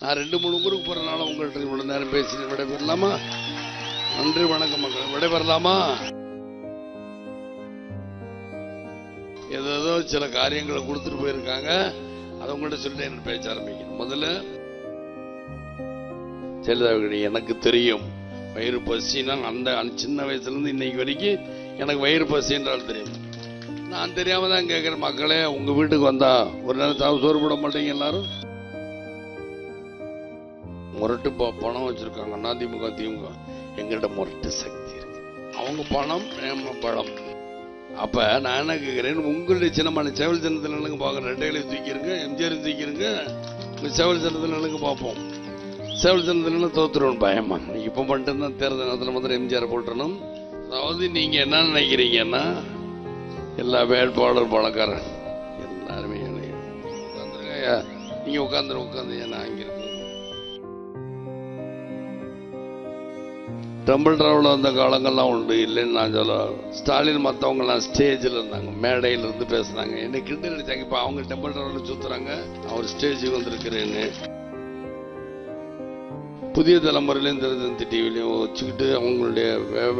நான் 2-3 ஊருக்கு போறதுனால உங்கள்கிட்ட இவ்வளவு நேரம் பேசி விடைபெறலாமா? நன்றி, வணக்கம் மக்கள். விடைபெறலாமா? ஏதோ சில காரியங்களை கொடுத்துட்டு போயிருக்காங்க, அதை உங்கள்கிட்ட சொல்லிட்டு என்ன பேச்ச ஆரம்பிக்கணும். முதல்ல ஜெயலலிதா, எனக்கு தெரியும் வயிறு பசினா அந்த சின்ன வயசுல இருந்து இன்னைக்கு வரைக்கும் எனக்கு வயிறு பசி என்றால் தெரியும். நான் தெரியாம தான் கேட்கிறேன், மக்களே உங்க வீட்டுக்கு வந்தா ஒரு நேரம் சோறு போட மாட்டீங்க எல்லாரும்? முரட்டு பணம் வச்சிருக்காங்க அதிமுக திமுக. எங்கிட்ட முரட்டு சக்தி இருக்கு, அவங்க பணம் பழம். அப்ப நான் என்ன கேட்கிறேன், உங்களுடைய சின்னமான சேவல் சின்னத்தில் எனக்கு பார்க்க ரெட்டைகளை தூக்கிருங்க, எம்ஜிஆர் தூக்கிருங்க, சேவல் சின்னத்தில் எனக்கு பார்ப்போம். சேவல் சின்னத்தில் தோத்துருவோம் பயமா. இப்ப மட்டும் தான் தேர்தல் நேரத்தில் மாத்திரம் எம்ஜிஆர் போட்டணும். அதாவது நீங்க என்ன நினைக்கிறீங்கன்னா, எல்லா வேட்பாளர் பணக்காரன் எல்லாருமே உட்காந்துருங்க, நீங்க உட்காந்து ஏன்னா அங்க இருக்கு டம்பிள் டிராவல் வந்த காலங்கள்லாம் உண்டு, இல்லைன்னு நான் சொல்ல. ஸ்டாலின் மற்றவங்கலாம் ஸ்டேஜில் இருந்தாங்க, மேடையில் இருந்து பேசுனாங்க, என்னை கிண்டல் அடிச்சாங்க. இப்போ அவங்க டம்பிள் டிராவலில் சுற்றுறாங்க, அவர் ஸ்டேஜுக்கு வந்திருக்கிறேன்னு. புதிய தலைமுறையிலையும் தெரிஞ்சு டிவிலையும் வச்சுக்கிட்டு அவங்களுடைய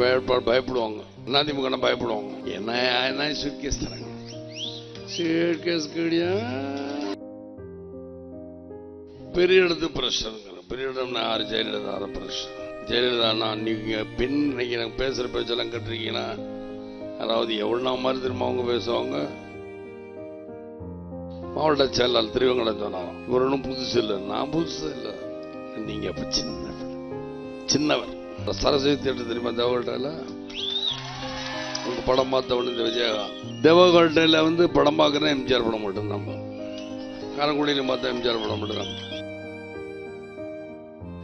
வேட்பாடு பயப்படுவாங்க, அதிமுக பயப்படுவாங்க. என்ன சூட்கேஸ் தராங்க, சூட்கேஸ் கிடையா பெரிய இடத்து பிரஷருங்கிற பெரிய இடம்னா யாரு? ஜெயலலிதா பிரஷர். ஜெயலலிதா நீங்க பெண் நினைக்கிறேன், பேசுற பேச்செல்லாம் கட்டுறீங்கன்னா, அதாவது எவ்வளோ மாதிரி திரும்ப அவங்க பேசுவாங்க. மாவட்ட செயலாளர் திருவங்கடம் சொன்னாங்க, இவர் ஒன்றும் புதுசு இல்லை. நான் புதுசு இல்லை, நீங்க அப்ப சின்னவர். சரஸ்வதி தேட்டர் தெரியுமா தேவகோட்டையில? உங்க படம் பார்த்தவொன்னு இந்த விஜயகாந்த். தேவகோட்டையில படம் பார்க்கறேன் எம்ஜிஆர் படம் மட்டும் நம்ம. காரக்குடியில பார்த்தா எம்ஜிஆர் படம் மட்டும்.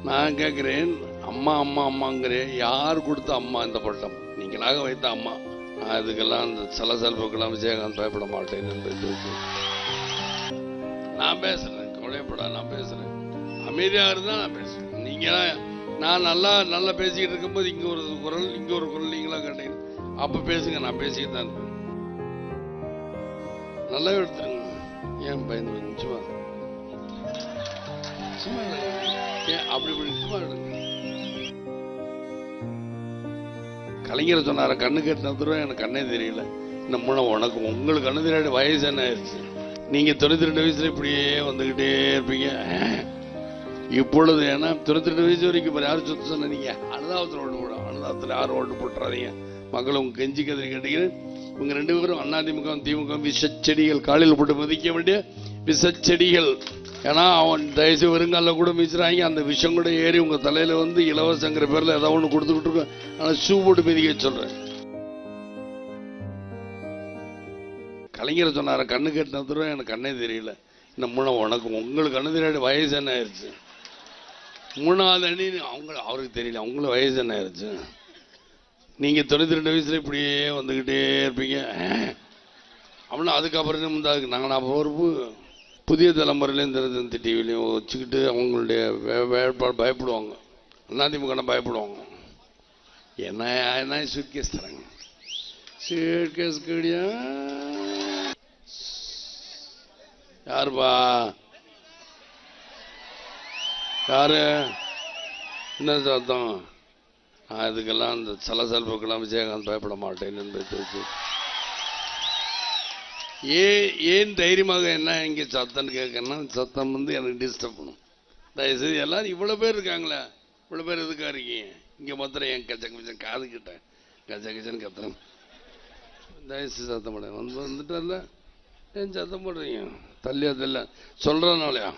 நான் கேட்கிறேன், அம்மா அம்மா அம்மாங்கிறேன், யார் கொடுத்த அம்மா இந்த பட்டம்? நீங்களாக வைத்த அம்மா. அதுக்கெல்லாம் அந்த சலசலப்புக்கெல்லாம் விஜயகாந்த் பயப்பட மாட்டேன் என்பது நான் பேசுறேன். கவலைப்படா, நான் பேசுறேன். அமைதியாக இருந்தா நான் பேசுறேன். நீங்க நான் நல்லா பேசிக்கிட்டு இருக்கும்போது இங்க ஒரு குரல் இங்க ஒரு குரல் நீங்களா கேட்டீங்க, அப்ப பேசுங்க, நான் பேசிக்கிட்டு தான் இருப்பேன். நல்லா எடுத்துருங்க. ஏன் பயந்து சும்மா சும்மா அப்படி சும்மா எடுங்க. கலைஞர் சொன்னார, கண்ணு கேட்டு எனக்கு கண்ணே தெரியல. இந்த மூணு உனக்கு உங்களுக்கு கண்ணு தெரியாத வயசு என்ன ஆயிடுச்சு? நீங்க 92 வயசுல இப்படியே வந்துகிட்டே இருப்பீங்க. இப்பொழுது ஏன்னா 92 வயசு வரைக்கும் யாரும் சொத்து சொன்ன, நீங்க அனுதாபத்தில் ஓட்டு போட, அனுதாபத்தில் யாரும் ஓட்டு போட்டுறாதீங்க. மக்கள் உங்க கெஞ்சி கதிரி கேட்டீங்க. உங்க 2 பேரும் அதிமுக திமுக விஷச்செடிகள், காலையில் போட்டு மதிக்க வேண்டிய விஷச்செடிகள். ஏன்னா அவன் தயசு வருங்கால கூட மிதிச்சுறாங்க, அந்த விஷம் கூட ஏறி உங்க தலையில இலவசங்கிற பேர்ல ஏதாவது ஒண்ணு கொடுத்துக்கிட்டு இருக்கோம். ஆனா ஷூ போட்டு மிதிக்க சொல்றேன். கலைஞர் சொன்னார, கண்ணு கேட்டு எனக்கு கண்ணே தெரியல. இந்த மூணு உனக்கு உங்களுக்கு கண்ணு தெரியாத வயசு என்ன ஆயிடுச்சு? 3வது அணி அவருக்கு தெரியல, அவங்களுக்கு வயசு என்ன ஆயிடுச்சு? நீங்க 92 வயசுல இப்படியே வந்துகிட்டே இருப்பீங்க. அப்படின்னா அதுக்கப்புறம் அதுக்கு நாங்கள் பொறுப்பு. புதிய தலைமுறையிலையும் தெரிஞ்சு டிவிலையும் வச்சுக்கிட்டு அவங்களுடைய வேட்பாடு பயப்படுவாங்க, அதிமுக பயப்படுவாங்க. என்ன சூட்கேஸ் தராங்க, சூட்கேஸ் கிடையா? யாருப்பா யாரு? என்ன சத்தம்? அதுக்கெல்லாம் அந்த சலசலப்புக்கெல்லாம் விஜயகாந்த் பயப்பட மாட்டேன் என்பது. ஏன் தைரியமாக என்ன இங்க சத்தம்னு கேட்கறேன்னா, சத்தம் எனக்கு டிஸ்டர்ப் பண்ணும். தயவுசெய்து எல்லாரும் இவ்வளவு பேர் இருக்காங்களே, இவ்வளவு பேர் எதுக்கா இருக்கீங்க இங்க? மாத்திரம் என் கச்ச காது கிட்ட கச்சன்னு கத்துறேன். தயவுசெய்து சத்தம் போட வந்துட்டல, ஏன் சத்தம் போடுறீங்க? தள்ளியா சொல்றதுனாலயா?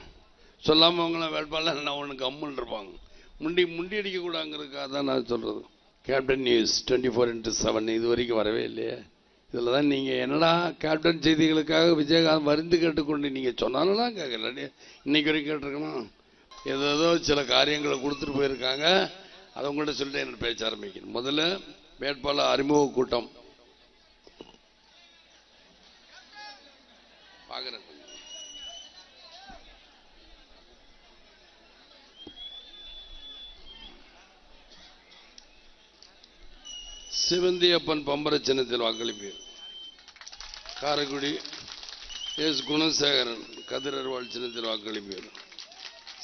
சொல்லாம அவங்களாம் வேட்பாளர் நான் ஒண்ணு கம்முன்னு இருப்பாங்க. முண்டி அடிக்க கூடாங்கிறதுக்காக தான் நான் சொல்றது. கேப்டன் நியூஸ் 24x7 இது வரைக்கும் வரவே இல்லையே. இதுல தான் நீங்க என்னடா கேப்டன் செய்திகளுக்காக விஜயகாந்த் மருந்து கேட்டுக்கொண்டு நீங்க சொன்னாலும் கேட்கல, இன்னைக்கு வரைக்கும் கேட்டிருக்கணும். ஏதோ சில காரியங்களை கொடுத்துட்டு போயிருக்காங்க, அதை உங்கள்கிட்ட சொல்லிட்டு என்ன பேச்ச ஆரம்பிக்கணும். முதல்ல வேட்பாளர் அறிமுக கூட்டம் பாக்குறேன். சிவந்தியப்பன் பம்பர சின்னத்தில் வாக்களிப்பீர். காரைக்குடி எஸ் குணசேகரன் கதிரர்வாள் சின்னத்தில் வாக்களிப்பீர்.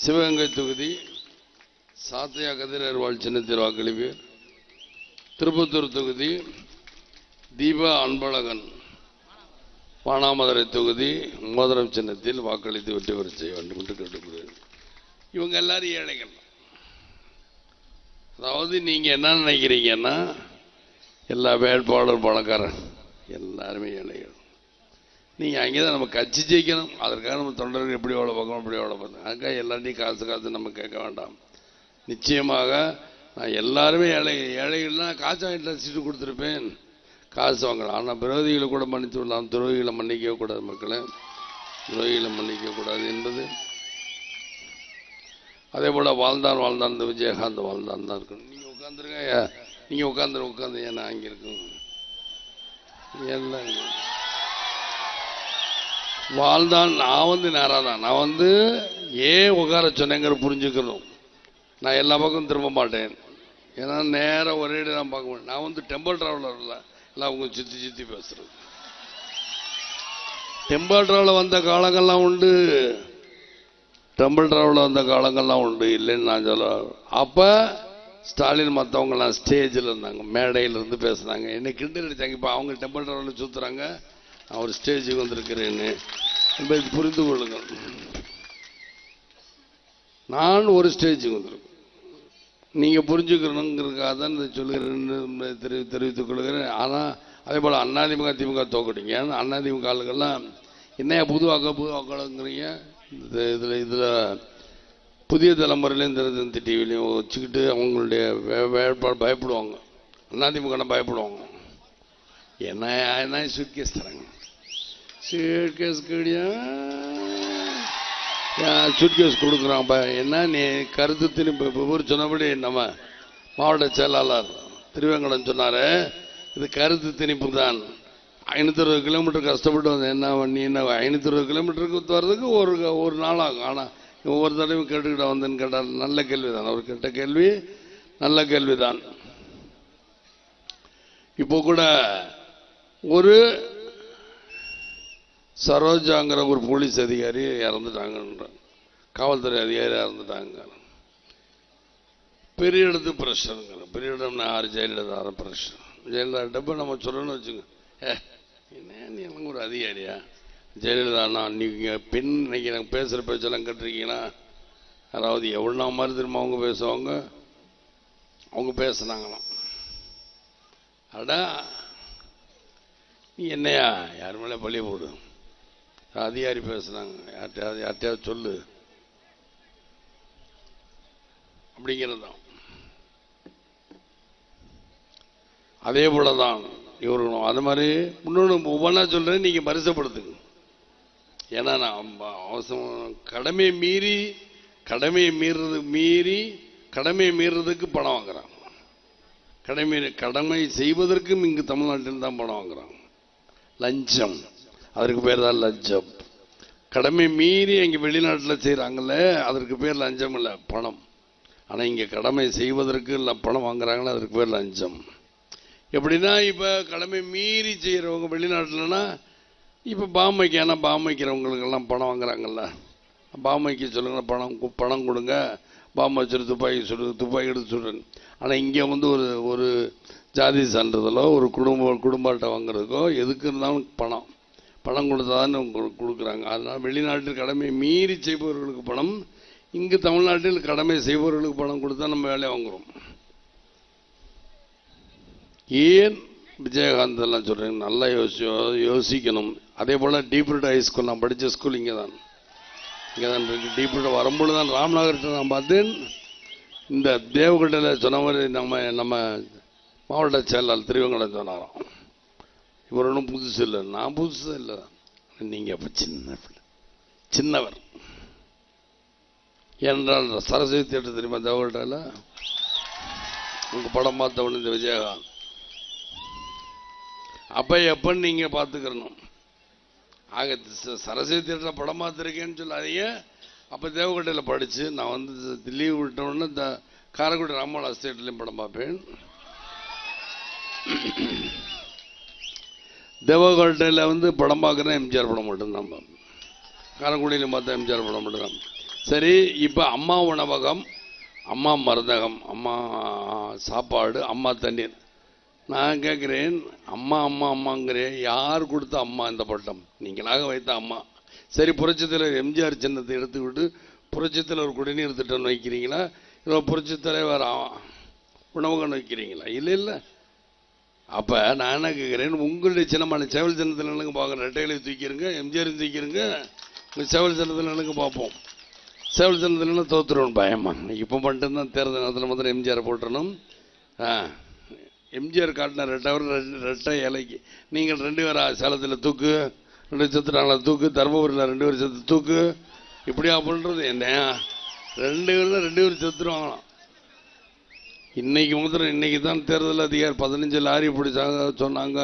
சிவகங்கை தொகுதி சாத்தையா கதிரவாள் சின்னத்தில் வாக்களிப்பேர். திருப்பத்தூர் தொகுதி தீபா அன்பழகன் மானாமதுரை தொகுதி மோதிரம் சின்னத்தில் வாக்களித்து வெற்றி பெற செய்ய வேண்டும் என்று கேட்டுக்கொள்கிறேன். இவங்க எல்லாரும் ஏழைகள். அதாவது நீங்க என்ன நினைக்கிறீங்கன்னா எல்லா வேட்பாளர் பணக்காரன் எல்லாருமே ஏழைகள். நீங்க அங்கேதான் நம்ம கட்சி ஜெயிக்கணும், அதற்காக நம்ம தொண்டர்கள் எப்படி எவ்வளோ பார்க்கணும் எப்படி எவ்வளோ பார்க்கணும், அதுக்காக எல்லாத்தையும் காசு நம்ம கேட்க வேண்டாம். நிச்சயமாக நான் எல்லாருமே ஏழைகள்னா காசு வாங்கிட்டு சீட்டு கொடுத்துருப்பேன், காசு வாங்கலாம். ஆனால் விரோதிகளை கூட மன்னித்து விடலாம், துரோகிகளை மன்னிக்க கூடாது. மக்களை துரோகிகளை மன்னிக்க கூடாது என்பது. அதே போல் வாழ்ந்தான் இந்த விஜயகாந்த் வாழ்ந்தான் தான் இருக்கணும். நீங்கள் உட்காந்துருங்க, நீங்கள் உட்காந்து ஏன்னா அங்கே இருக்கும் எல்லாம் வாழ்ந்தான். நான் நேராக தான் நான் ஏன் உட்கார சொன்னேங்கிற புரிஞ்சுக்கணும். நான் எல்லா பக்கம் திரும்ப மாட்டேன், ஏன்னா நேராக ஒரே இடம் தான் பார்க்க மாட்டேன். நான் டெம்பிள் டிராவலர் இல்லை, எல்லாம் அவங்க சுற்றி பேசுறது. டெம்பிள் டிராவலில் வந்த காலங்கள்லாம் உண்டு, டெம்பிள் டிராவலில் வந்த காலங்கள்லாம் உண்டு, இல்லைன்னு நான் சொல்ல. அப்போ ஸ்டாலின் மற்றவங்கலாம் ஸ்டேஜில் இருந்தாங்க, மேடையில் இருந்து பேசுனாங்க, என்னை கிண்டல் அடித்தாங்க. இப்போ அவங்க டெம்பிள் டிராவலில் சுற்றுறாங்க, நான் ஒரு ஸ்டேஜுக்கு வந்திருக்கிறேன்னு என்பதை புரிந்து கொள்ளுங்கள். நான் ஒரு ஸ்டேஜுக்கு வந்திருக்கேன், நீங்கள் புரிஞ்சுக்கணுங்கிறதுக்காக தான் இதை சொல்லுகிறேன், தெரிவித்துக் கொள்கிறேன். ஆனால் அதே போல் அதிமுக திமுக தோக்கடிங்க. அதிமுக ஆளுகள்லாம் என்னையா புது வாக்காளங்கிறீங்க, இதில் புதிய தலைமுறையிலையும் தினத்தந்தி டிவிலையும் வச்சுக்கிட்டு அவங்களுடைய வேட்பாடு பயப்படுவாங்க. அதிமுக பயப்படுவாங்க. என்ன சூட்கேஸ் தராங்க, சூட்கேஸ் கிடையா சூட்கேஸ் கொடுக்குறான். என்ன நீ கருத்து திரும்ப ஊர் சொன்னபடி நம்ம மாவட்ட செயலாளர் திருவேங்கடம் சொன்னார், இது கருத்து திணிப்பு தான். 560 கிலோமீட்டர் கஷ்டப்பட்டு வந்தேன். என்ன நீ என்ன 560 கிலோமீட்டருக்கு வர்றதுக்கு ஒரு நாள் ஆகும். ஆனால் ஒவ்வொரு தடவையும் கேட்டுக்கிட்ட வந்தேன்னு கேட்டால் நல்ல கேள்விதான். அவர் கேட்ட கேள்வி நல்ல கேள்விதான். இப்போ கூட ஒரு சரோஜாங்கிற ஒரு போலீஸ் அதிகாரி இறந்துட்டாங்க, காவல்துறை அதிகாரி இறந்துட்டாங்க. பெரிய இடத்து பிரஷருங்கிற பெரிய இடம்னா யார் ஜெயலலிதா பிரஷர். ஜெயலலிதா நம்ம சொல்லணும்னு வச்சுங்க, என்ன நீ ஒரு அதிகாரியா ஜெயலலிதாண்ணா நீங்கள் பெண் இன்னைக்கு எனக்கு பேசுகிற பேச்செல்லாம் கேட்டிருக்கீங்கன்னா, அதாவது எவ்வளோ மாதிரி திரும்ப அவங்க பேசுவாங்க. அவங்க பேசுனாங்களாம், அடா நீ என்னையா யார் மேலே பழிய போடு, அதிகாரி பேசுனாங்க, யார்கிட்டயாவது சொல்லு அப்படிங்கிறது தான். அதே போல தான் இவர்களும் அது மாதிரி இன்னொன்று ஒவ்வொன்றா சொல்கிறேன், நீங்கள் பரிசப்படுத்துங்க. ஏன்னா நான் அவசரம் கடமையை மீறதுக்கு பணம் வாங்குறாங்க. கடமை செய்வதற்கும் இங்கு தமிழ்நாட்டில் தான் பணம் வாங்குறாங்க. லஞ்சம், அதற்கு பேர் தான் லஞ்சம். கடமை மீறி இங்கே வெளிநாட்டில் செய்கிறாங்கல்ல, அதற்கு பேர் லஞ்சம் இல்லை, பணம். ஆனால் இங்கே கடமை செய்வதற்கு இல்லை பணம் வாங்குறாங்களே, அதற்கு பேர் லஞ்சம். எப்படின்னா இப்போ கடமை மீறி செய்கிறவங்க வெளிநாட்டில்னா, இப்போ பாமைக்கு ஏன்னா பாமைக்கிறவங்களுக்கெல்லாம் பணம் வாங்குறாங்கல்ல, பாமைக்கு சொல்லுங்க பணம் கொடுங்க, பாம்பு வச்சுட்டு துப்பாக்கி எடுத்து சுடுறேன். ஆனால் இங்கே ஒரு ஜாதி சான்றிதழோ ஒரு குடும்ப அட்டை வாங்குறதுக்கோ எதுக்கு இருந்தாலும் பணம் கொடுத்தாதான் கொடுக்குறாங்க. அதனால் வெளிநாட்டில் கடமை மீறி செய்பவர்களுக்கு பணம், இங்கு தமிழ்நாட்டில் கடமை செய்பவர்களுக்கு பணம் கொடுத்தா நம்ம வேலையை வாங்குறோம். ஏன் விஜயகாந்த் எல்லாம் சொல்கிறேன், நல்லா யோசிக்கணும். அதே போல் டீப்ரூட் ஹைஸ்கூல், நான் படித்த ஸ்கூல் இங்கே தான் இருக்கு. டீப்ரூட் வரும்பொழுது தான் ராம்நகர்கிட்ட நான் பார்த்தேன். இந்த தேவகோட்டையில் சொன்ன மாதிரி நம்ம மாவட்ட செயலாளர் திருவேங்கடம் சொன்னாராம், இவர் ஒன்றும் புதுசு இல்லை. நான் புதுசு இல்லை, நீங்கள் அப்போ சின்னவர். ஏனென்றால் சரஸ்வதி தியேட்டர் தெரியுமா தேவகோட்டையில், உங்கள் படம் பார்த்தவொன்னு இந்த விஜயகாந்த். அப்போ எப்பன்னு நீங்கள் பார்த்துக்கிறணும். ஆக சரஸ்வதி தியேட்டரில் படம் பார்த்துருக்கேன்னு சொல்லாதீங்க. அப்போ தேவகோட்டையில் படித்து நான் லீவ் விட்டோன்னு இந்த காரைக்குடி ராமோல் எஸ்டேட்லேயும் படம் பார்ப்பேன். தேவகோட்டையில் படம் பார்க்குறேன் எம்ஜிஆர் படம் மட்டும்தான் பார்ப்பேன். காரைக்குடியிலையும் பார்த்தா எம்ஜிஆர் படம் மட்டும்தான். சரி, இப்போ அம்மா உணவகம், அம்மா மருந்தகம், அம்மா சாப்பாடு, அம்மா தண்ணீர். நான் கேட்குறேன், அம்மா அம்மா அம்மாங்கிறேன், யார் கொடுத்த அம்மா இந்த பட்டம்? நீங்களாக வைத்த அம்மா. சரி, புரட்சித்தலைவர் எம்ஜிஆர் சின்னத்தை எடுத்துக்கிட்டு புரட்சித்தலைவர் குடிநீர் திட்டம் வைக்கிறீங்களா, இல்லை புரட்சித்தலைவர் உணவகம் வைக்கிறீங்களா? இல்லை இல்லை. அப்போ நான் என்ன கேட்குறேன், உங்களுடைய சின்னமான சேவல் சின்னத்தில் எனக்கு பார்க்குறேன். ரெட்டைகளை தூக்கிடுங்க, எம்ஜிஆர் தூக்கிடுங்க, உங்கள் சேவல் சின்னத்தில் எனக்கு பார்ப்போம். சேவல் சின்னத்தில் தோற்றுருவோம் பயமா. இப்போ பண்ணிட்டு தான் தேர்தல் நேரத்தில் மாத்திரம் எம்ஜிஆர் போட்டுறணும். எம்ஜிஆர் காட்டின ரெட்டை இலைக்கு நீங்கள் 2 பேரா சேலத்தில் தூக்கு, 2 செத்துட்டாங்களா தூக்கு, தர்மபுரியில் 2 பேர் செத்து தூக்கு, இப்படியா பண்ணுறது? என்ன 2 பேரில் 2 பேர் செத்துருவாங்களாம். இன்னைக்கு மாத்திரம் இன்னைக்கு தான் தேர்தல் அதிகாரி 15 லாரி பிடிச்சாங்க சொன்னாங்க.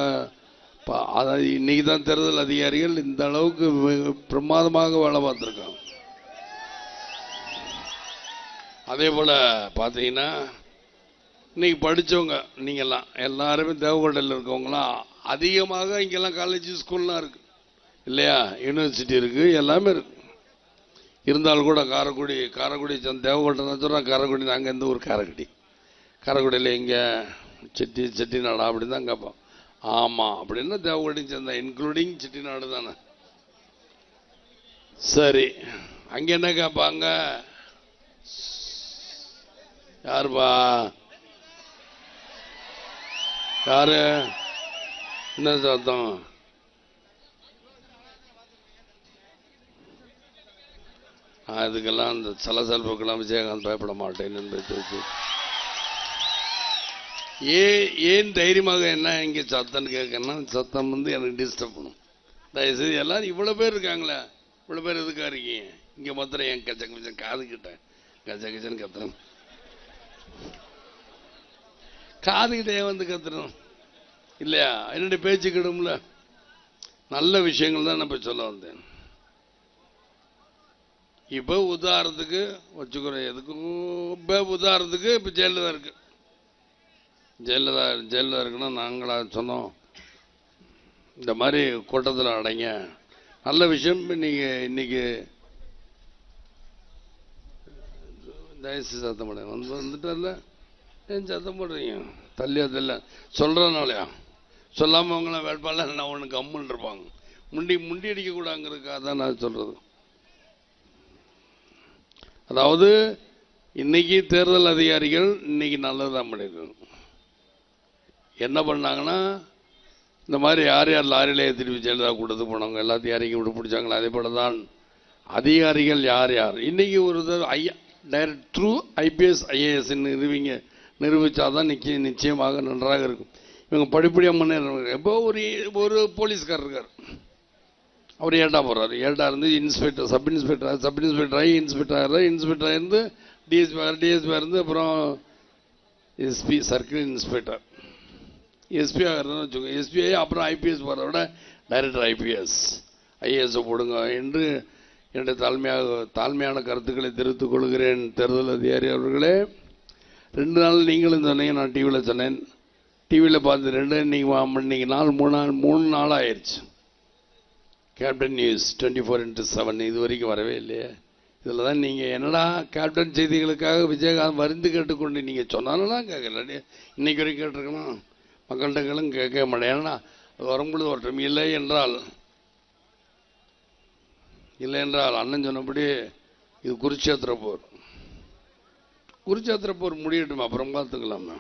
அதாவது இன்னைக்கு தான் தேர்தல் அதிகாரிகள் இந்த அளவுக்கு பிரமாதமாக வேலை பார்த்துருக்காங்க. அதே போல் பார்த்தீங்கன்னா இன்னைக்கு படித்தவங்க நீங்கள்லாம் எல்லாருமே தேவகோட்டையில் இருக்கவங்களாம் அதிகமாக இங்கெல்லாம் காலேஜ் ஸ்கூல்லாம் இருக்குது இல்லையா, யூனிவர்சிட்டி இருக்குது, எல்லாமே இருக்குது. இருந்தாலும் கூட காரைக்குடி தேவகோட்டை தான் சொல்கிறேன். காரைக்குடி நாங்கள் எந்த ஊர்? காரைக்குடியில் இங்கே செட்டிநாடு அப்படின்னு தான் கேட்போம். ஆமாம், அப்படின்னா தேவகோட்டையும் சேர்ந்தேன், இன்க்ளூடிங் செட்டிநாடு தானே. சரி, அங்கே என்ன கேட்பாங்க? யாருப்பா? யாரு? என்ன சத்தம்? அதுக்கெல்லாம் அந்த சலசலப்புக்கெல்லாம் விஜயகாந்த் பயப்பட மாட்டேன் என்பது. ஏன் தைரியமாக என்ன இங்கே சத்தம்னு கேட்கணும்னா, சத்தம் எனக்கு டிஸ்டர்ப் பண்ணும். தயவுசெய்து எல்லாரும் இவ்வளோ பேர் இருக்காங்களே, இவ்வளோ பேர் எதுக்காக இருக்கீங்க? இங்கே மாத்திரம் என் கச்ச காதுகிட்ட கச்சன்னு கத்துறேன். காதுகிட்டே வந்து கத்துறோம் இல்லையா? என்னுடைய பேச்சு கிடும்ல. நல்ல விஷயங்கள் தான் நான் இப்போ சொல்ல வந்தேன். இப்போ உதாரணத்துக்கு வச்சுக்கிறேன், எதுக்கும் இப்போ உதாரணத்துக்கு இப்போ ஜெயலலிதா இருக்கு. ஜெயலலிதா இருக்குன்னா நாங்களா சொன்னோம் இந்த மாதிரி கூட்டத்தில் அடைங்க, நல்ல விஷயம். நீங்கள் இன்னைக்கு தயவுசெய்து சத்தம் போட வந்துட்டார்ல, ஏன் சத்தம் போடுறீங்க? தள்ளியா சொல்கிறனாலயா? சொல்லாமல் அவங்களாம் வேட்பாளர் நான் ஒன்று கம்முன்னு இருப்பாங்க. முண்டி அடிக்கக்கூடாங்கிறதுக்காக தான் நான் சொல்கிறது. அதாவது இன்னைக்கு தேர்தல் அதிகாரிகள் இன்னைக்கு நல்லதான் பண்ணியிருக்காங்க. என்ன பண்ணாங்கன்னா, இந்த மாதிரி யார் லாரியிலே திருப்பி ஜெயலலிதா கொடுத்து போனவங்க எல்லாத்தையும் இறக்கி விட்டு பிடிச்சாங்களா, அதே போல தான் அதிகாரிகள் யார் இன்னைக்கு ஒரு டைரக்ட் த்ரூ ஐபிஎஸ் ஐஏஎஸ் நிரூபித்தாதான் நிச்சயமாக நன்றாக இருக்கும். இவங்க படிப்படியாக முன்னேறாங்க. இப்போ ஒரு போலீஸ்கார் இருக்கார், அவர் ஏட்டா போகிறார். ஏட்டா இருந்து இன்ஸ்பெக்டர், சப் இன்ஸ்பெக்டர் ஆகி இன்ஸ்பெக்டர் இருந்து டிஎஸ்பி இருந்து அப்புறம் எஸ்பி, சர்க்கிள் இன்ஸ்பெக்டர், எஸ்பி ஆகிறதுன்னு வச்சுக்கோங்க. எஸ்பி ஆகி அப்புறம் ஐபிஎஸ் போகிறத விட டைரக்டர் ஐஏஎஸ் போடுங்க என்று என்னுடைய தாழ்மையான கருத்துக்களை தெரிவித்துக் கொள்கிறேன். தேர்தல் அதிகாரி அவர்களே, 2 நாள் நீங்களும் சொன்னீங்க, நான் டிவியில் சொன்னேன். டிவியில் பார்த்து இன்னைக்கு நாள் 3 நாள் ஆயிடுச்சு. கேப்டன் நியூஸ் 24x7 இது வரைக்கும் வரவே இல்லையே. இதில் தான் நீங்கள் என்னடா கேப்டன் செய்திகளுக்காக விஜயகாந்த் வருந்து கேட்டுக்கொண்டு நீங்கள் சொன்னாலும் கேட்கல, இன்னைக்கு வரைக்கும் கேட்டிருக்கணும். மக்கள்கிட்டங்களும் கேட்க மாட்டேன். ஏன்னா அது வரும்பொழுது வரட்டும். இல்லை என்றால் அண்ணன் சொன்னபடி இது குருட்சேத்திர போர் முடியட்டும், அப்புறம் பார்த்துக்கலாமா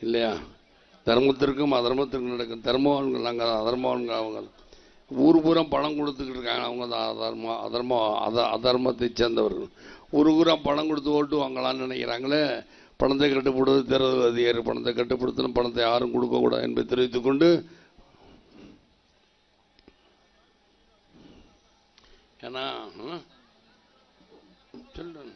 இல்லையா? தர்மத்திற்கும் அதர்மத்திற்கும் நடக்கும். தர்மவான்கள் நாங்கள், அதர்மவான்கள் அவங்க. ஊர் பூரா பணம் கொடுத்துக்கிட்டு இருக்காங்க, அவங்க தான் அதர்மத்தை சேர்ந்தவர்கள். ஒரு ஊரா பணம் கொடுத்து ஓட்டு வாங்கலான்னு நினைக்கிறாங்களே. பணத்தை கட்டுப்படுவது தேர்தல் அதிகாரி. பணத்தை கட்டுப்படுத்தணும், பணத்தை யாரும் கொடுக்கக்கூடாது என்பதை தெரிவித்துக் கொண்டு, ஏன்னா சொல்றேன்,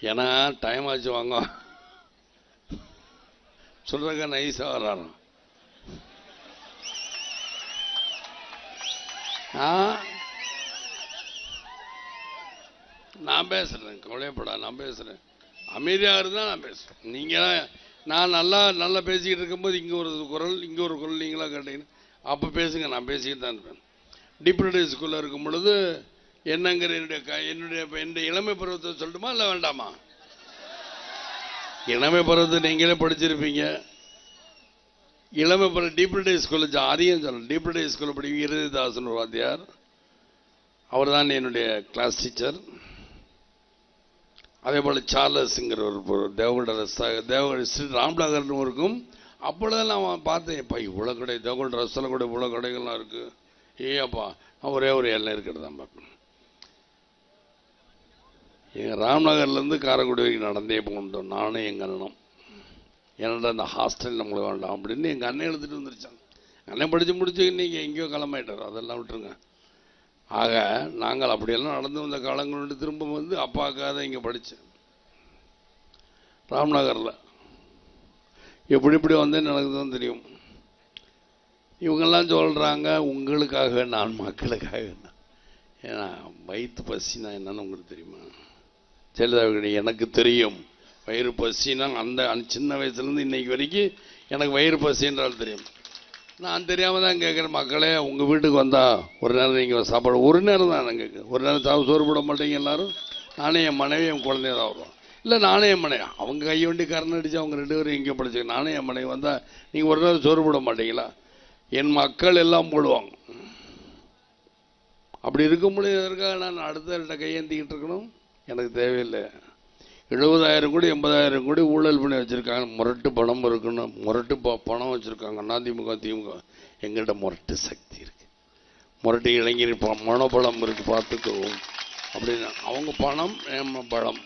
ஏன்னா டைம் ஆச்சு வாங்க சொல்றக்க நைஸா வர்றாரு. நான் பேசுறேன், கவலைப்படா, நான் பேசுறேன். அமைதியாக இருந்தால் நான் பேசுறேன். நீங்க நான் நல்லா பேசிக்கிட்டு இருக்கும்போது இங்கே ஒரு குரல் நீங்களா கேட்டீங்கன்னா அப்போ பேசுங்க, நான் பேசிக்கிட்டு தான் இருப்பேன். டிப்ளடி ஸ்கூலில் இருக்கும் பொழுது என்னங்கிற என்னுடைய இளமை பருவத்தை சொல்லட்டுமா இல்லை வேண்டாமா? இளமை பருவத்தை நீங்களே படிச்சிருப்பீங்க. இளமை பருவம் டிப்ளடி ஸ்கூலில் அதிகம் சொல்லணும். டிப்ளடி ஸ்கூலில் படிக்கும் இருதயதாசன் ஒரு வாத்தியார், அவர் தான் என்னுடைய கிளாஸ் டீச்சர். அதே போல் சார்லஸ்ங்கிற ஒரு தேவகோட ஸ்ரீ ராம்நகர்னு இருக்கும். அப்பொழுது நான் பார்த்தேன், இப்போ இவ்வளோ கடை தேவகோட ரசத்தில் கூட இவ்வளோ கடைகள்லாம் இருக்குது. அப்பா நான் ஒரே ஒரு எல்லாம் இருக்கிறது தான் பார்ப்பேன். எங்கள் ராம்நகர்லேருந்து காரைக்குடி வரைக்கும் நடந்தே போகணும் நானும் எங்கள் அண்ணனும். என்னடா அந்த ஹாஸ்டல் நம்மளுக்கு வேண்டாம் அப்படின்னு எங்கள் அண்ணன் எழுதிட்டு வந்துருச்சாங்க. அண்ணன் படித்து முடிச்சு இன்றைக்கி எங்கேயோ கிளம்பிட்டார், அதெல்லாம் விட்டுருங்க. ஆக நாங்கள் அப்படியெல்லாம் நடந்து வந்த காலங்களோடு திரும்ப வந்து அப்பாக்காக இங்கே படித்தேன் ராம்நகரில். எப்படி வந்தேன்னு எனக்கு தான் தெரியும். இவங்கெல்லாம் சொல்கிறாங்க உங்களுக்காக நான் மக்களுக்காக. ஏன்னா வயிற்று பசினா என்னன்னு உங்களுக்கு தெரியுமா? ஜெயலலிதா எனக்கு தெரியும் வயிறு பசினா. அந்த சின்ன வயசுலேருந்து இன்னைக்கு வரைக்கும் எனக்கு வயிறு பசி என்றால் தெரியும். நான் தெரியாமல் தான் கேட்குறேன், மக்களே உங்கள் வீட்டுக்கு வந்தால் ஒரு நேரம் நீங்கள் சாப்பாடு, ஒரு நேரம் தான் நான் கேட்குறேன். ஒரு நேரம் சோறு போட மாட்டீங்க எல்லாரும்? நானே என் மனைவி என் குழந்தைய தான் வருவோம். இல்லை நானே என் மனைவி, அவங்க கையை வண்டி கரண் அடித்து அவங்க 2 பேரும் இங்கே படிச்சுக்க. நானே என் மனைவி வந்தால் நீங்கள் ஒரு நேரம் சோறு போட மாட்டீங்களா? என் மக்கள் எல்லாம் போடுவாங்க. அப்படி இருக்கும் பொழுது எதற்காக நான் அடுத்த கையேந்திக்கிட்டு இருக்கணும்? எனக்கு தேவையில்லை. 70,000 கோடி 80,000 கோடி ஊழல் பண்ணி வச்சுருக்காங்க. முரட்டு பணம் இருக்கணும், முரட்டு பணம் வச்சுருக்காங்க அதிமுக திமுக. எங்கள்கிட்ட முரட்டு சக்தி இருக்குது, முரட்டு இளைஞர் மனோபலம் இருக்குது, பார்த்துக்கவும் அப்படின்னு. அவங்க பணம் பலம்,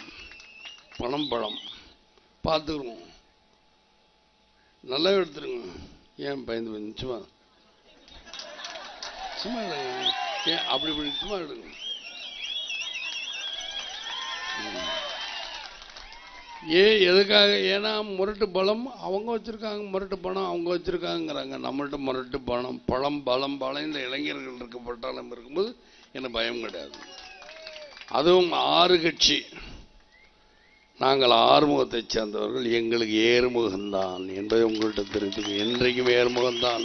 பணம் பலம் பார்த்துக்குவோம். நல்லா எடுத்துருங்க. ஏன் பயந்து சும்மா சும்மா எடுங்க. ஏன் அப்படி சும்மா எடுங்க. எதுக்காக? ஏன்னா முரட்டு பலம் அவங்க வச்சுருக்காங்க, முரட்டு பணம் அவங்க வச்சுருக்காங்கிறாங்க. நம்மள்கிட்ட முரட்டு பணம் பலம் இந்த இளைஞர்கள் இருக்கப்பட்டாலும் இருக்கும்போது எனக்கு பயம் கிடையாது. அதுவும் 6 கட்சி. நாங்கள் ஆறுமுகத்தை சேர்ந்தவர்கள். எங்களுக்கு ஏறுமுகம்தான் என்பதை உங்கள்கிட்ட தெரிவித்து, என்றைக்கும் ஏறுமுகம்தான்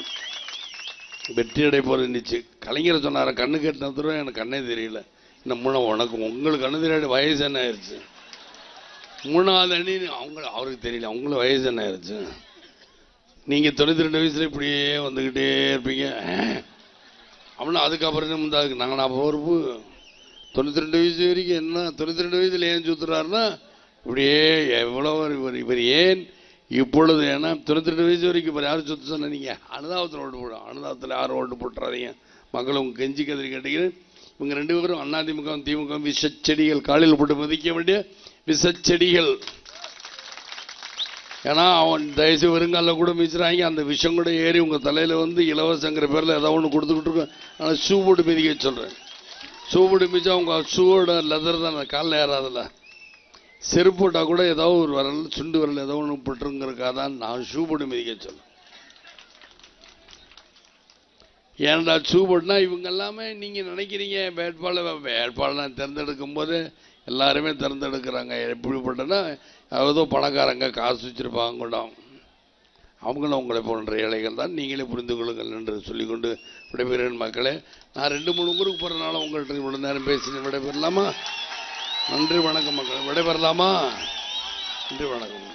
வெற்றி அடைப்போது இருந்துச்சு. கலைஞர் சொன்னார கண்ணு கட்டினது எனக்கு கண்ணே தெரியல. இந்த உனக்கு உங்களுக்கு கண்ணு தெரியாத வயசு என்ன ஆயிடுச்சு? 3வது அணி அவருக்கு தெரியல, அவங்களுக்கு வயசு என்ன ஆயிடுச்சு? நீங்கள் 92 வயசுல இப்படியே வந்துக்கிட்டே இருப்பீங்க அப்படின்னா அதுக்கப்புறம் முந்தாதுக்கு நாங்கள் நான் பொறுப்பு. 92 வயசு வரைக்கும் என்ன 92 வயசுல ஏன் சுற்றுறாருன்னா இப்படியே எவ்வளோ இவர் ஏன் இப்பொழுது? ஏன்னா 92 வயசு வரைக்கும் இப்போ யாரும் சுற்று சொன்ன நீங்கள் அனுதாபத்தில் ஓட்டு போடும். அனுதாபத்தில் யாரும் ஓட்டு போட்டுறாதீங்க. மக்கள் உங்கள் கெஞ்சி கதிரி கேட்டீங்க. இவங்க 2 பேரும் அதிமுக திமுக விஷச்செடிகள், காலையில் போட்டு மதிக்க வேண்டிய விஷச்செடிகள். ஏன்னா அவன் தயவுசு வருங்கால கூட மிதிச்சுறாங்க. அந்த விஷம் கூட ஏறி உங்கள் தலையில் வந்து இலவசங்கிற பேரில் ஏதாவது ஒன்று கொடுத்துக்கிட்டு இருக்கோம். ஆனால் ஷூ போட்டு மிதிக்க சொல்கிறேன். ஷூ போட்டு மிதிச்சா அவங்க ஷூவோட லெதர் தான் காலில் ஏறாதில்ல. செருப்பு போட்டால் கூட ஏதாவது ஒரு வரல் சுண்டு வரல் ஏதோ ஒன்று போட்டுருங்கிறக்காக தான் நான் ஷூ போட்டு மிதிக்க சொல்கிறேன். ஏன்டா ஷூ போட்டுனா இவங்க எல்லாமே நீங்கள் நினைக்கிறீங்க வேட்பாளர் தேர்ந்தெடுக்கும் போது எல்லாருமே தேர்ந்தெடுக்கிறாங்க. எப்படிப்பட்டனா ஏதோ பணக்காரங்க காசு வச்சுருப்பாங்க கூட, அவங்களும் உங்களை போன்ற ஏழைகள் தான், நீங்களே புரிந்து கொள்ளுங்கள் என்று சொல்லிக்கொண்டு விடைபெறுகிறேன். மக்களே, நான் 2-3 ஊருக்கு போகிறனால உங்கள்கிட்ட இவ்வளோ நேரம் பேசி விடைபெறலாமா? நன்றி வணக்கம் மக்கள். விடைபெறலாமா? நன்றி வணக்கம்.